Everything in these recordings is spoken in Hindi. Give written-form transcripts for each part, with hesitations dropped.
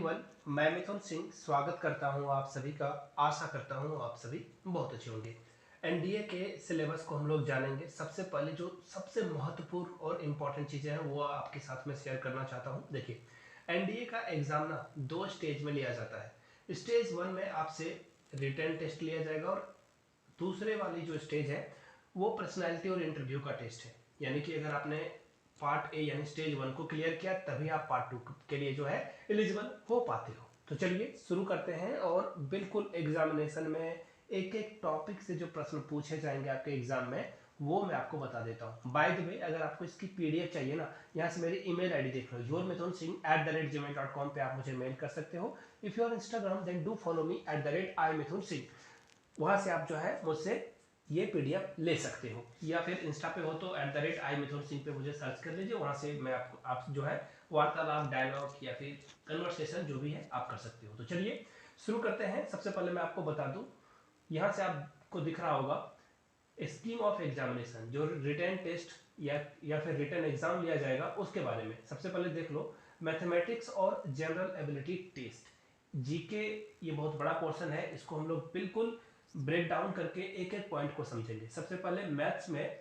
एवरीवन, मैं मिथुन सिंह स्वागत करता हूं आप सभी का। आशा करता हूं आप सभी बहुत अच्छे होंगे। एनडीए के सिलेबस को हम लोग जानेंगे। सबसे पहले जो सबसे महत्वपूर्ण और इम्पोर्टेंट चीज़ें हैं वो आपके साथ में शेयर करना चाहता हूं। देखिए, एनडीए का एग्ज़ाम ना दो स्टेज में लिया जाता है। स्टेज 1 में आपसे रिटन टेस्ट लिया जाएगा और दूसरे वाली जो स्टेज है वो पर्सनैलिटी और इंटरव्यू का टेस्ट है। यानी कि अगर आपने पार्ट ए यानी स्टेज 1 को क्लियर किया तभी आप पार्ट 2 के लिए जो है एलिजिबल हो पाते हो। तो चलिए शुरू करते हैं और बिल्कुल एग्जामिनेशन में एक एक टॉपिक से जो प्रश्न पूछे जाएंगे आपके एग्जाम में वो मैं आपको बता देता हूँ। बाय द वे, अगर आपको इसकी पीडीएफ चाहिए ना, यहाँ से मेरी ईमेल आईडी देख लो, yourmithunsingh@gmail.com पे आप मुझे मेल कर सकते हो। If you are Instagram then do follow me @imithunsingh। वहां से आप जो है मुझसे ये पीडीएफ ले सकते हो, या फिर इंस्टा पे हो तो @imithunsingh पे मुझे सर्च कर लीजिए। वहां से मैं आपको आप जो है वार्तालाप, डायलॉग या फिर कन्वर्सेशन जो भी है आप कर सकते हो। तो चलिए शुरू करते हैं। सबसे पहले मैं आपको बता दूं, यहाँ से आपको दिख रहा होगा स्कीम ऑफ एग्जामिनेशन, जो रिटन टेस्ट या फिर रिटन एग्जाम लिया जाएगा उसके बारे में। सबसे पहले देख लो, मैथमेटिक्स और जनरल एबिलिटी टेस्ट, जीके, ये बहुत बड़ा पोर्शन है। इसको हम लोग बिल्कुल ब्रेक डाउन करके एक एक पॉइंट को समझेंगे। सबसे पहले मैथ्स में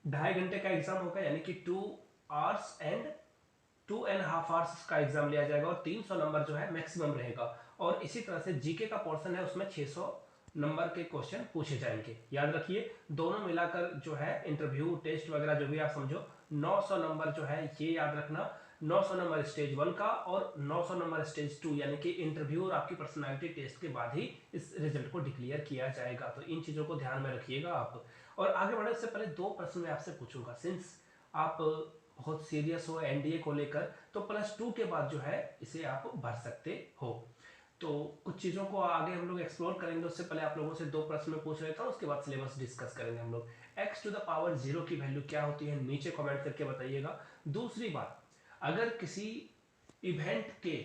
2.5 घंटे का एग्जाम होगा, यानी कि 2 hours and 2.5 hours का एग्जाम लिया जाएगा और 300 नंबर जो है मैक्सिमम रहेगा। और इसी तरह से जीके का पोर्शन है, उसमें 600 नंबर के क्वेश्चन पूछे जाएंगे। याद रखिए, दोनों मिलाकर जो है इंटरव्यू टेस्ट वगैरह जो भी आप समझो, 900 नंबर जो है ये याद रखना। 900 नंबर स्टेज 1 का और 900 नंबर स्टेज 2, यानी कि इंटरव्यू और आपकी पर्सनालिटी टेस्ट के बाद ही इस रिजल्ट को डिक्लेयर किया जाएगा। तो इन चीज़ों को ध्यान में रखिएगा आप। और आगे बढ़ने से पहले दो प्रश्न मैं आपसे पूछूंगा। सिंस आप बहुत सीरियस हो एनडीए को लेकर, तो +2 के बाद जो है इसे आप भर सकते हो। तो कुछ चीज़ों को आगे हम लोग एक्सप्लोर करेंगे। उससे पहले आप लोगों से दो प्रश्न में पूछ लेता हूँ, उसके बाद सिलेबस डिस्कस करेंगे हम लोग। x⁻0 की वैल्यू क्या होती है, नीचे कमेंट करके बताइएगा। दूसरी बात, अगर किसी इवेंट के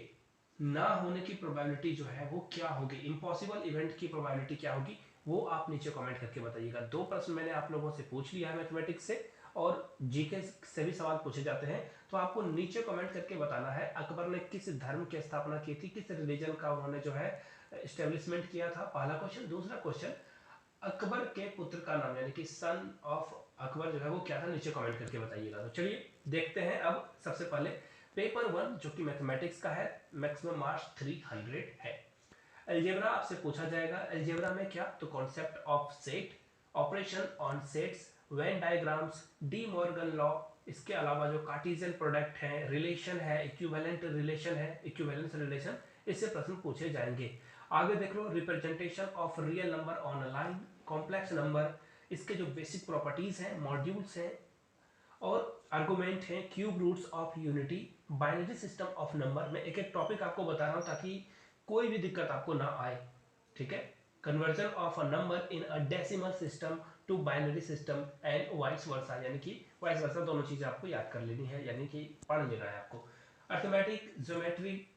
ना होने की प्रोबेबिलिटी जो है वो क्या होगी, इम्पॉसिबल इवेंट की प्रोबेबिलिटी क्या होगी, वो आप नीचे कमेंट करके बताइएगा। दो प्रश्न मैंने आप लोगों से पूछ लिया है मैथमेटिक्स से, और जीके से भी सवाल पूछे जाते हैं। तो आपको नीचे कमेंट करके बताना है अकबर ने किस धर्म की स्थापना की थी, किस रिलीजन का उन्होंने जो है एस्टेब्लिशमेंट किया था, पहला क्वेश्चन। दूसरा क्वेश्चन, अकबर के पुत्र का नाम यानी कि सन ऑफ अकबर जो है वो क्या था, नीचे कमेंट करके बताइएगा। तो चलिए देखते हैं अब। सबसे पहले पेपर 1 जो कि मैथमेटिक्स का है, मैक्सिमम मार्क्स 300 है। अलजेब्रा आपसे पूछा जाएगा। अलजेब्रा में क्या, तो concept of set, operation on sets, Venn diagrams, De Morgan law, इसके अलावा जो कार्टेशियन प्रोडक्ट है, रिलेशन है, इक्विवेलेंट रिलेशन है, इक्विवेलेंस रिलेशन, इससे प्रश्न पूछे जाएंगे। आगे देख लो, representation of real number on line, complex number, इसके जो बेसिक प्रॉपर्टीज हैं, मॉड्यूल्स हैं और आर्गुमेंट है, cube roots of unity, binary system of number. मैं एक एक टॉपिक आपको बता रहा हूं ताकि कोई भी दिक्कत आपको ना आए, ठीक है। Conversion of a number in a decimal system to binary system and vice versa, यानी कि वाइस वर्सा, दोनों चीजें आपको याद कर लेनी है, यानी कि पढ़ लेना है आपको। अर्थमेटिक, ज्योमेट्री,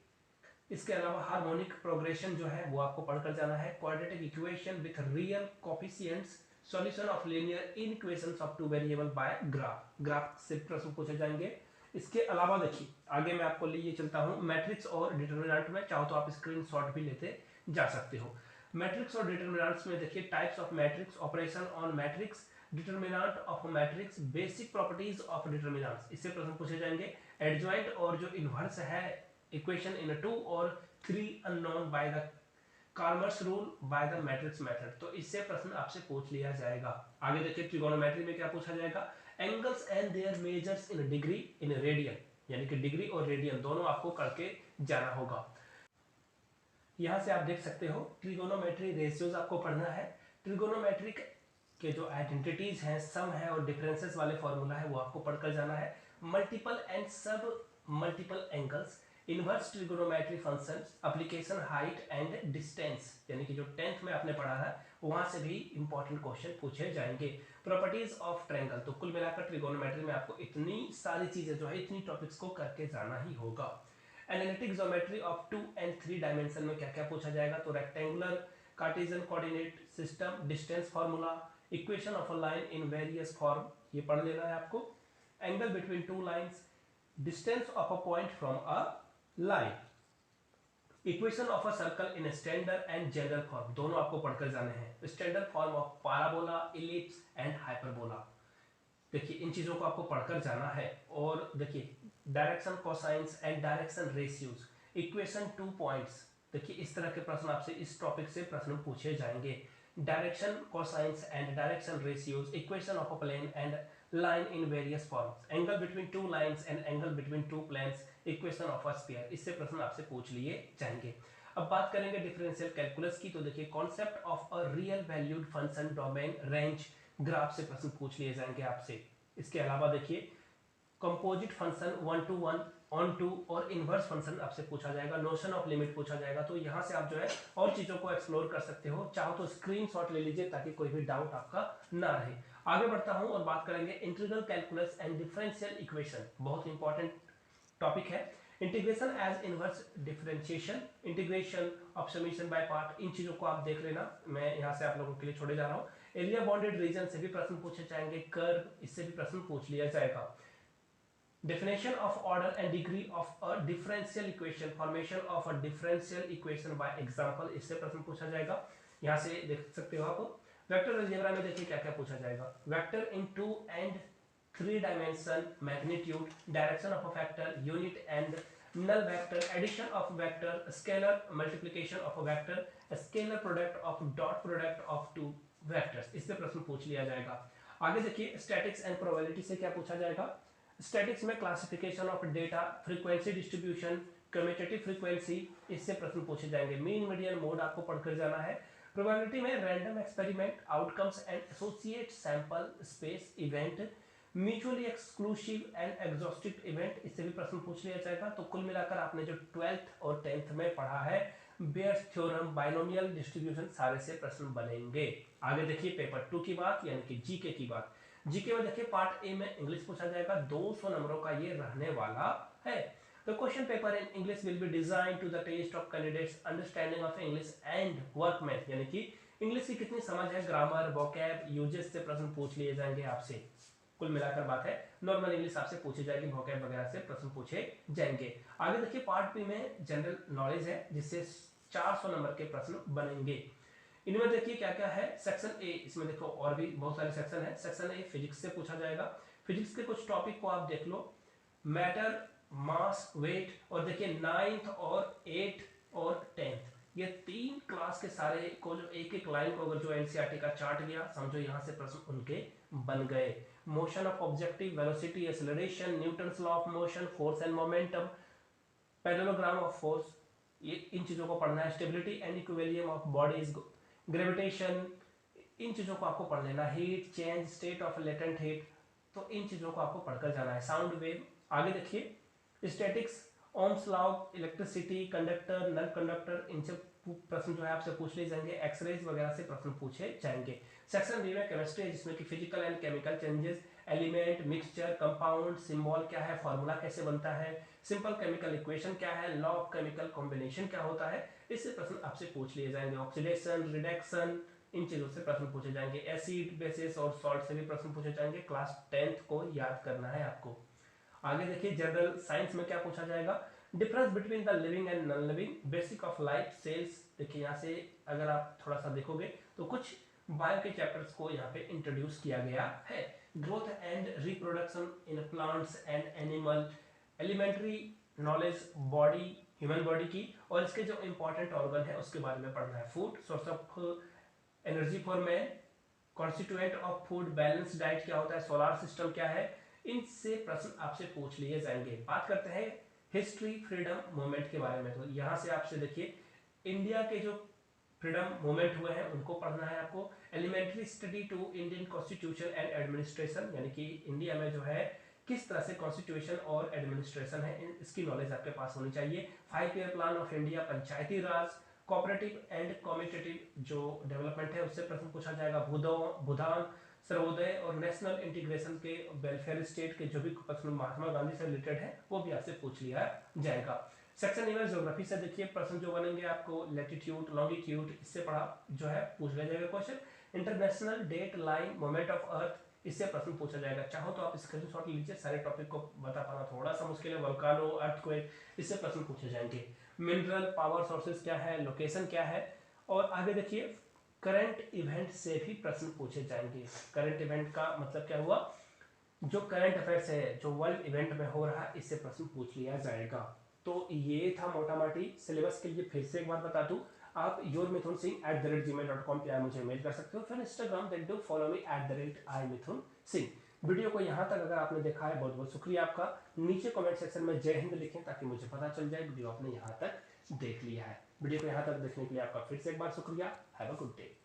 इसके अलावा हार्मोनिक प्रोग्रेशन जो है वो आपको पढ़कर जाना है। Quadratic equation with real coefficients, solution of linear equations of two variable bye graph, graph से प्रश्न पूछे जाएंगे। इसके अलावा देखिए आगे मैं आपको लिए चलता हूं, मैट्रिक्स और डिटरमिनेंट में, चाहो तो आप स्क्रीनशॉट भी लेते जा सकते हो। मैट्रिक्स और डिटरमिनेंट्स में देखिए, types of matrix, operation on matrix, determinant of matrix, basic properties of determinants, इससे प्रश्न पूछे जाएंगे। एडजॉइंट और जो इनवर्स है इक्वेशन इन 2 और 3 unknown by the Cramer's rule by the matrix method, तो इससे प्रश्न आपसे पूछ लिया जाएगा। आगे देखिए, ट्रिगोनोमेट्री में क्या पूछा जाएगा, angles and there measures in degree in radian, यानी कि डिग्री और रेडियन दोनों आपको करके जाना होगा। यहां से आप देख सकते हो, ट्रिगोनोमेट्री रेशियोज आपको पढ़ना है। ट्रिगोनोमेट्री के जो आइडेंटिटीज हैं, सम है और डिफरेंसेस वाले फॉर्मूला है वो आपको पढ़कर जाना है। मल्टीपल एंड सब multiple angles, inverse trigonometry functions, application height and distance, यानी कि जो 10th में आपने पढ़ा है वहां से भी इंपॉर्टेंट क्वेश्चन पूछे जाएंगे। प्रॉपर्टीज ऑफ ट्रायंगल, तो कुल मिलाकर ट्रिगोनोमेट्री में आपको इतनी सारी चीजें जो है, इतनी टॉपिक्स को करके जाना ही होगा। Analytic geometry of 2 and 3 dimension में क्या क्या पूछा जाएगा, तो rectangular, Cartesian coordinate system, distance formula, equation of a line in various form, ये पढ़ लेना है आपको। Angle between two lines, distance of a point from a line, equation of a circle in standard and general form, दोनों आपको पढ़कर जाने हैं। Standard form of parabola, ellipse and hyperbola, देखिए इन चीजों को आपको पढ़कर जाना है। और देखिए direction cosines and direction ratios, equation 2 points, देखिए इस तरह के प्रश्न आपसे इस टॉपिक से प्रश्न पूछे जाएंगे। Direction cosines and direction ratios, equation of a plane and line in various forms, angle between two lines and angle between two planes, equation of a sphere, इससे प्रश्न आपसे पूछ लिए जाएंगे। अब बात करेंगे डिफरेंशियल कैलकुलस की, तो देखिए concept of a real valued function, domain, range, graph से प्रश्न पूछ लिए जाएंगे आपसे। इसके अलावा देखिए composite function, 1 to 1, onto और इनवर्स फंक्शन आपसे पूछा जाएगा। नोशन ऑफ लिमिट पूछा जाएगा। तो यहाँ से आप जो है और चीजों को एक्सप्लोर कर सकते हो, चाहो तो स्क्रीनशॉट ले लीजिए ताकि कोई भी डाउट आपका ना रहे। आगे बढ़ता हूं और बात करेंगे integral calculus and differential equation, बहुत इंपॉर्टेंट टॉपिक है। Integration as inverse differentiation, integration of summation by part, इन चीजों को आप देख लेना, मैं यहाँ से आप लोगों के लिए छोड़े जा रहा हूँ। एरिया बाउंडेड रीजन से भी प्रश्न पूछे जाएंगे, कर्व, इससे भी प्रश्न पूछ लिया जाएगा। Definition of order and degree of a differential equation, formation of a differential equation by example, इससे प्रश्न पूछा जाएगा। यहाँ से देख सकते हो आप। वेक्टर अलजेब्रा में देखिए क्या क्या पूछा जाएगा। Vector in 2 and 3 dimension, magnitude, direction of a factor, unit and null vector, addition of vector, scalar multiplication of a vector, scalar product of dot product of two vectors, इससे प्रश्न पूछ लिया जाएगा। आगे देखिए स्टैटिक्स एंड प्रोबेबिलिटी से क्या पूछा जाएगा। स्टैटिक्स में classification of data, frequency distribution, commutative frequency, इससे प्रश्न पूछे जाएंगे। मीन मीडियन मोड आपको पढ़कर जाना है। प्रोबेबिलिटी में random experiment, outcomes and associate sample space event, mutually exclusive and exhaustive event, इससे भी प्रश्न पूछ लिया जाएगा। तो कुल मिलाकर आपने जो 12th और 10th में पढ़ा है, बेयर्स थ्योरम, बाइनोमियल डिस्ट्रीब्यूशन, सारे से प्रश्न बनेंगे। आगे देखिए पेपर 2 की बात, यानी कि जीके की बात। जीके में देखिए पार्ट ए में इंग्लिश पूछा जाएगा, 200 नंबरों का ये रहने वाला है। The question paper in English will be designed to the taste of candidates understanding of English and work math, यानी कि इंग्लिश की कितनी समझ है, ग्रामर, वोकैब, यूजेस से प्रश्न पूछ लिए जाएंगे आपसे। कुल मिलाकर बात है नॉर्मल इंग्लिश आपसे पूछी जाएगी, वोकैब वगैरह से प्रश्न पूछे जाएंगे। आगे देखिए पार्ट बी में जनरल नॉलेज है, जिससे 400 नंबर के प्रश्न बनेंगे। इनमें देखिए क्या क्या है। सेक्शन ए, इसमें देखो और भी बहुत सारे सेक्शन है। सेक्शन ए फिजिक्स से पूछा जाएगा। फिजिक्स के कुछ टॉपिक को आप देख लो, मैटर, मास, वेट, और देखिए 9th और 8th और 10th, ये 3 क्लास के सारे को जो एक एक लाइन को अगर जो एनसीईआरटी का चार्ट गया, समझो यहाँ से प्रश्न उनके बन गए। Motion of objective, velocity, acceleration, Newton's law of motion, force and momentum, parallelogram of force, ये इन चीजों को पढ़ना है। Stability and equilibrium of bodies, gravitation, इन चीजों को आपको पढ़ लेना। Heat change, state of latent heat, तो इन चीजों को आपको पढ़कर जाना है। साउंड वेव, आगे देखिए statics, Ohm's law, electricity, conductor, non conductor, इनसे प्रश्न जो है आपसे पूछ लिए जाएंगे। एक्सरेज वगैरह से प्रश्न पूछे जाएंगे। सेक्शन बी में केमिस्ट्री है, जिसमें कि physical and chemical changes, element, mixture, compound, symbol क्या है, फॉर्मूला कैसे बनता है, सिंपल केमिकल इक्वेशन क्या है, लॉ ऑफ केमिकल कॉम्बिनेशन क्या होता है, इससे प्रश्न आपसे पूछ लिए जाएंगे। ऑक्सीडेशन, रिडक्शन, इन चीजों से प्रश्न पूछे जाएंगे। एसिड, बेसिस और सॉल्ट से भी प्रश्न पूछे जाएंगे। क्लास 10th को याद करना है आपको। आगे देखिए जनरल साइंस में क्या पूछा जाएगा। Difference between the living and non living, basic of life, cells, देखिए यहाँ से अगर आप थोड़ा सा देखोगे तो कुछ बायो के चैप्टर्स को यहाँ पे इंट्रोड्यूस किया गया है। Growth and reproduction in plants and animal, elementary knowledge body, human body की, और इसके जो इंपॉर्टेंट ऑर्गन है उसके बारे में पढ़ना है। Food, source of energy for man, constituent of food, balance diet क्या होता है, सोलर सिस्टम क्या है, इनसे प्रश्न आपसे पूछ लिए जाएंगे। बात करते हैं हिस्ट्री, फ्रीडम मूवमेंट के बारे में। तो यहाँ से आपसे देखिए इंडिया के जो फ्रीडम मूवमेंट हुए हैं उनको पढ़ना है आपको। Elementary study to Indian constitution and administration, यानी कि इंडिया में जो है किस तरह से कॉन्स्टिट्यूशन और एडमिनिस्ट्रेशन है, इसकी नॉलेज आपके पास होनी चाहिए। 5 year plan of India, Panchayati Raj, cooperative and commutative जो डेवलपमेंट है उससे प्रश्न पूछा जाएगा। भूदान, सर्वोदय और नेशनल इंटीग्रेशन के वेलफेयर स्टेट के जो भी प्रश्न महात्मा गांधी से रिलेटेड है वो भी आपसे पूछ लिया जाएगा। सेक्शन इमेज ज्योग्राफी से देखिए प्रश्न जो बनेंगे आपको, लैटिट्यूड, लॉन्गिट्यूड, इससे पढ़ा जो है पूछ लिया जाएगा question. International date line, moment of earth, इससे प्रश्न पूछा जाएगा। चाहो तो आप स्क्रीनशॉट लीजिए, सारे टॉपिक को बता पाना थोड़ा सा मुश्किल है। वोल्केनो, अर्थक्वेक, इससे प्रश्न पूछे जाएंगे। मिनरल पावर सोर्सेज क्या है, लोकेशन क्या है, और आगे देखिए करंट इवेंट से भी प्रश्न पूछे जाएंगे। करंट इवेंट का मतलब क्या हुआ, जो करंट अफेयर्स है, जो वर्ल्ड इवेंट में हो रहा है, इससे प्रश्न पूछ लिया जाएगा। तो ये था मोटा मोटी सिलेबस के लिए। फिर से एक बार बता दूं, आप yourmithunsingh@gmail.com पे मुझे मेल कर सकते हो, फिर इंस्टाग्राम पे do follow me @imithunsingh। Video को यहाँ तक अगर आपने देखा है, बहुत बहुत शुक्रिया आपका। नीचे कमेंट सेक्शन में जय हिंद लिखें ताकि मुझे पता चल जाए वीडियो आपने यहाँ तक देख लिया है। वीडियो को यहाँ तक देखने के लिए आपका फिर से एक बार शुक्रिया। Have a good day.